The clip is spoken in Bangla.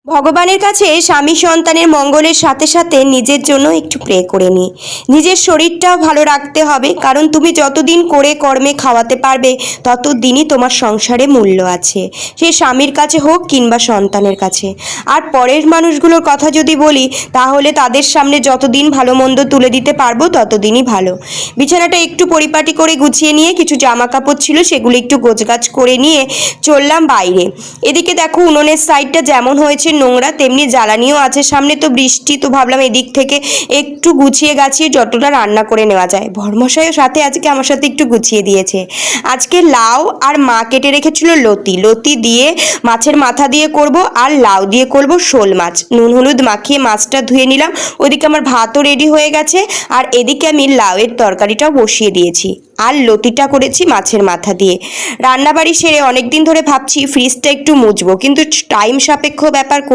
ভগবানের কাছে স্বামী সন্তানের মঙ্গলের সাথে সাথে নিজের জন্য একটু প্রে করে নিই। নিজের শরীরটাও ভালো রাখতে হবে, কারণ তুমি যতদিন করে কর্মে খাওয়াতে পারবে ততদিনই তোমার সংসারে মূল্য আছে, সে স্বামীর কাছে হোক কিংবা সন্তানের কাছে। আর পরের মানুষগুলোর কথা যদি বলি, তাহলে তাদের সামনে যতদিন ভালো মন্দ তুলে দিতে পারবো ততদিনই ভালো। বিছানাটা একটু পরিপাটি করে গুছিয়ে নিয়ে কিছু জামা কাপড় ছিল সেগুলো একটু গোছগাছ করে নিয়ে চললাম বাইরে। এদিকে দেখো, উনুনের সাইডটা যেমন হয়েছে নোংরা, তেমনি জ্বালানিও আছে সামনে, তো বৃষ্টি, তো ভাবলাম এদিক থেকে একটু গুছিয়ে গাছিয়ে যতটা রান্না করে নেওয়া যায়। ভরমশাইও সাথে আজকে আমার সাথে একটু গুছিয়ে দিয়েছে। আজকে লাউ আর মা কেটে রেখেছিল লতি, লতি দিয়ে মাছের মাথা দিয়ে করব, আর লাউ দিয়ে করব শোল মাছ। নুন হলুদ মাখিয়ে মাছটা ধুয়ে নিলাম। ওদিকে আমার ভাতও রেডি হয়ে গেছে, আর এদিকে আমি লাউয়ের তরকারিটাও বসিয়ে দিয়েছি, আর লতিটা করেছি মাছের মাথা দিয়ে। রান্নাবাড়ি সেরে অনেকদিন ধরে ভাবছি ফ্রিজটা একটু মুছবো, কিন্তু টাইম সাপেক্ষ ব্যাপার।